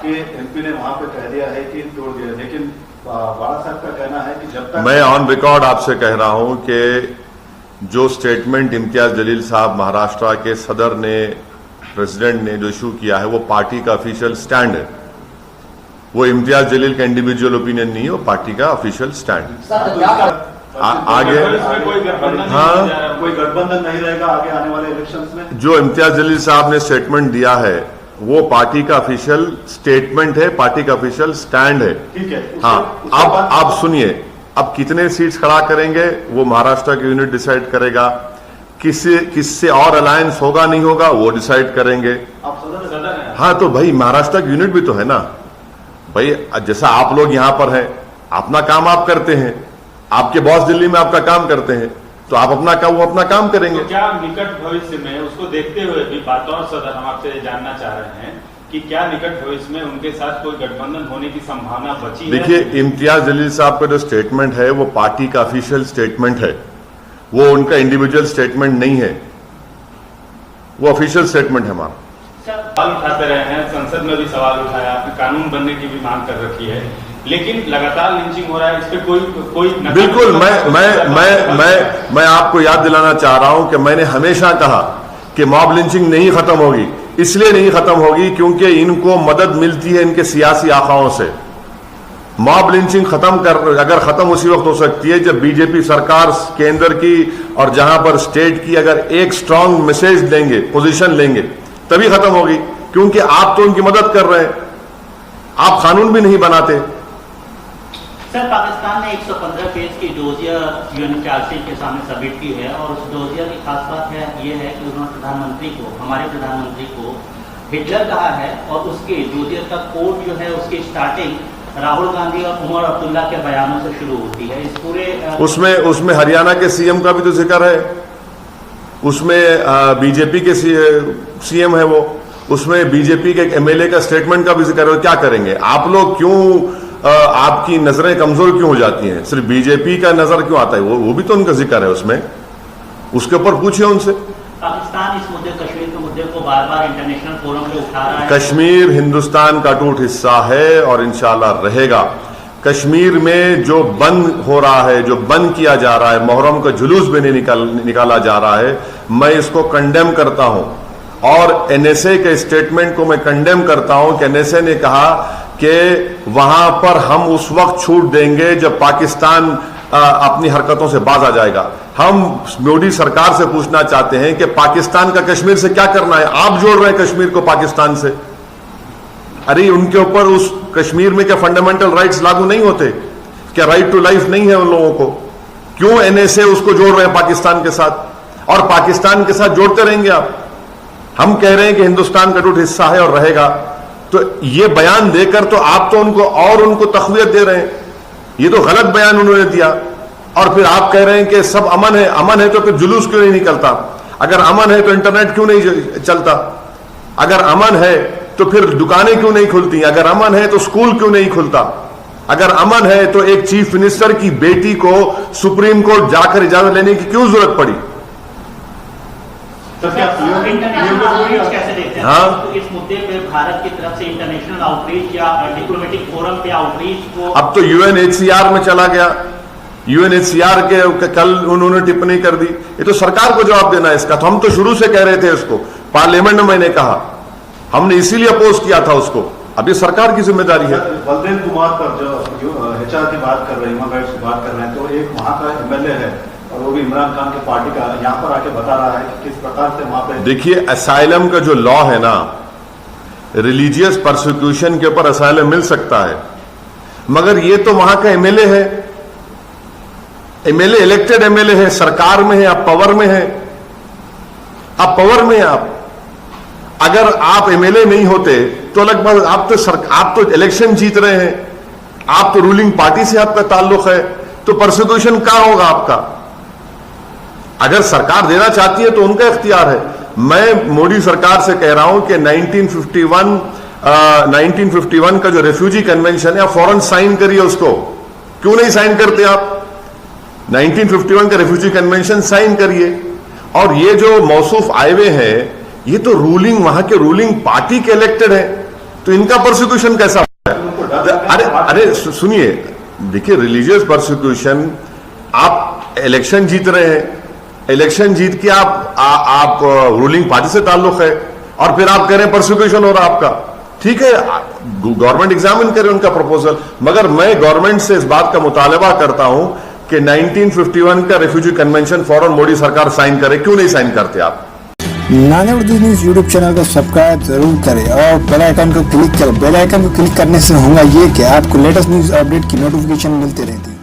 आपके एमपी ने वहां पे कह दिया है कि तोड़ दिया, लेकिन बाला साहब का कहना है कि जब तक मैं ऑन रिकॉर्ड आपसे कह रहा हूं कि जो स्टेटमेंट इम्तियाज जलील साहब महाराष्ट्र के सदर ने, प्रेसिडेंट ने जो इशू किया है वो पार्टी का ऑफिशियल स्टैंड है। वो इम्तियाज जलील का इंडिविजुअल ओपिनियन नहीं है, वो पार्टी का ऑफिशियल स्टैंड। आगे कोई गठबंधन नहीं रहेगा आगे आने वाले इलेक्शंस में। जो इम्तियाज जलील साहब ने स्टेटमेंट दिया है वो पार्टी का ऑफिशियल स्टेटमेंट है, पार्टी का ऑफिशियल स्टैंड है। ठीक है। हाँ, अब आप सुनिए, अब कितने सीट्स खड़ा करेंगे वो महाराष्ट्र की यूनिट डिसाइड करेगा, किससे और अलायंस होगा नहीं होगा वो डिसाइड करेंगे। आप सदर हैं। हाँ, तो भाई महाराष्ट्र की यूनिट भी तो है ना भाई। जैसा आप लोग यहां पर हैं, अपना काम आप करते हैं, आपके बॉस दिल्ली में आपका काम करते हैं, तो आप अपना काम, वो अपना काम करेंगे। तो क्या निकट भविष्य में उसको देखते हुए भी बतौर सदर हम आपसे जानना चाह रहे हैं कि क्या निकट भविष्य में उनके साथ कोई गठबंधन होने की संभावना बची है? देखिए, इम्तियाज जलील साहब का जो स्टेटमेंट है वो पार्टी का ऑफिशियल स्टेटमेंट है, वो उनका इंडिविजुअल स्टेटमेंट नहीं है, वो ऑफिशियल स्टेटमेंट है हमारा। सवाल उठाते रहे हैं, संसद में भी सवाल उठाया, आपने कानून बनने की भी मांग कर रखी है, लेकिन लगातार लिंचिंग हो रहा है, इस पे कोई बिल्कुल। मैं आपको याद दिलाना चाह रहा हूं कि मैंने हमेशा कहा कि मॉब लिंचिंग नहीं खत्म होगी। इसलिए नहीं खत्म होगी क्योंकि इनको मदद मिलती है इनके सियासी आकाओं से। मॉब लिंचिंग अगर खत्म उसी वक्त हो सकती है जब बीजेपी सरकार केंद्र की और जहां पर स्टेट की अगर एक स्ट्रांग मैसेज लेंगे, पोजीशन लेंगे, तभी खत्म होगी। क्योंकि आप तो उनकी मदद कर रहे हैं, आप कानून भी नहीं बनाते। सर, पाकिस्तान ने 115 पेज की डोजियर यूएन चार्जशीट के सामने सबमिट की है और उस डोजियर की खास बात ये है कि उन्होंने प्रधानमंत्री को, हमारे प्रधानमंत्री को हिटलर कहा है और उसके डोजियर का कोड जो है उसकी स्टार्टिंग राहुल गांधी और उमर अब्दुल्ला के बयानों से शुरू होती है। इस पूरे उसमें हरियाणा के सीएम का भी तो जिक्र है, उसमें बीजेपी के सीएम है, वो उसमें बीजेपी के एमएलए का स्टेटमेंट का भी जिक्र है। क्या करेंगे आप लोग? क्यों आपकी नजरें कमजोर क्यों हो जाती हैं? सिर्फ बीजेपी का नजर क्यों आता है? वो भी तो उनका जिक्र है उसमें, उसके ऊपर पूछिए उनसे। पाकिस्तान इस मुद्दे, कश्मीर के मुद्दे को बार बार इंटरनेशनल फोरम पे उठा रहा है। कश्मीर हिंदुस्तान का अटूट हिस्सा है और इंशाल्लाह रहेगा। कश्मीर में जो बंद हो रहा है, जो बंद किया जा रहा है, मुहर्रम का जुलूस भी नहीं निकाला जा रहा है, मैं इसको कंडेम करता हूं। और एनएसए के स्टेटमेंट को मैं कंडेम करता हूं कि एनएसए ने कहा कि वहां पर हम उस वक्त छूट देंगे जब पाकिस्तान अपनी हरकतों से बाज आ जाएगा। हम मोदी सरकार से पूछना चाहते हैं कि पाकिस्तान का कश्मीर से क्या करना है? आप जोड़ रहे हैं कश्मीर को पाकिस्तान से। अरे उनके ऊपर, उस कश्मीर में क्या फंडामेंटल राइट्स लागू नहीं होते? क्या राइट टू लाइफ नहीं है उन लोगों को? क्यों एनएसए उसको जोड़ रहे हैं पाकिस्तान के साथ? और पाकिस्तान के साथ जोड़ते रहेंगे आप। हम कह रहे हैं कि हिंदुस्तान का अटूट हिस्सा है और रहेगा। तो ये बयान देकर तो आप तो उनको तक़वियत दे रहे हैं। ये तो गलत बयान उन्होंने दिया। और फिर आप कह रहे हैं कि सब अमन है। अमन है तो फिर जुलूस क्यों नहीं निकलता? अगर अमन है तो इंटरनेट क्यों नहीं चलता? अगर अमन है तो फिर दुकानें क्यों नहीं खुलती? अगर अमन है तो स्कूल क्यों नहीं खुलता? अगर अमन है तो एक चीफ मिनिस्टर की बेटी को सुप्रीम कोर्ट जाकर इजाजत लेने की क्यों जरूरत पड़ी? कैसे देखते हैं? हाँ? तो इस मुद्दे पे भारत की तरफ से इंटरनेशनल आउटरीच या डिप्लोमेटिक फोरम पे आउटरीच को अब तो यूएनएचसीआर में चला गया। यूएनएचसीआर के कल उन्होंने टिप्पणी कर दी। ये तो सरकार को जवाब देना है इसका। तो हम तो शुरू से कह रहे थे इसको, पार्लियामेंट में मैंने कहा, हमने इसीलिए अपोज किया था उसको। अब ये सरकार की जिम्मेदारी है। बलदेव कुमार पर जो एचआर की बात कर रहे हैं, ह्यूमन राइट्स की बात कर रहे हैं, तो एक वहां का एमएलए है और वो भी इमरान खान की पार्टी का, यहाँ पर आके बता रहा है कि किस प्रकार से वहां पे। देखिए, असाइलम का जो लॉ है ना, रिलीजियस परसिक्यूशन के ऊपर असाइलम मिल सकता है, मगर ये तो वहां का एमएलए है। एमएलए इलेक्टेड एमएलए है, सरकार में है, आप पावर में है, आप पावर में हैं। आप अगर आप एमएलए नहीं होते तो लगभग आप तो इलेक्शन जीत रहे हैं, आप तो रूलिंग पार्टी से आपका ताल्लुक है, तो परसिक्यूशन कहां होगा आपका? अगर सरकार देना चाहती है तो उनका इख्तियार है। मैं मोदी सरकार से कह रहा हूं कि 1951 का जो रेफ्यूजी कन्वेंशन है, आप फौरन साइन करिए उसको। क्यों नहीं साइन करते आप? 1951 का रेफ्यूजी कन्वेंशन साइन करिए। और ये जो मौसूफ आए हुए हैं, ये तो वहां के रूलिंग पार्टी के इलेक्टेड है। तो इनका प्रोसिक्यूशन कैसा है? अरे अरे सुनिए, देखिए रिलीजियस प्रोसिक्यूशन, आप इलेक्शन जीत रहे हैं, इलेक्शन जीत के आप रूलिंग पार्टी से ताल्लुक है और फिर आप कह रहे हैं प्रोसिक्यूशन हो रहा आपका। ठीक है, गवर्नमेंट एग्जामिन करे उनका प्रपोजल, मगर मैं गवर्नमेंट से इस बात का मुतालबा करता हूं कि 1951 का रेफ्यूजी कन्वेंशन फौरन मोदी सरकार साइन करे। क्यों नहीं साइन करते आप? नाने उर्दू न्यूज यूट्यूब चैनल को सब्सक्राइब जरूर करें और बेल आइकन को क्लिक करें। बेल आइकन को क्लिक करने से होगा ये कि आपको लेटेस्ट न्यूज अपडेट की नोटिफिकेशन मिलती रहती है।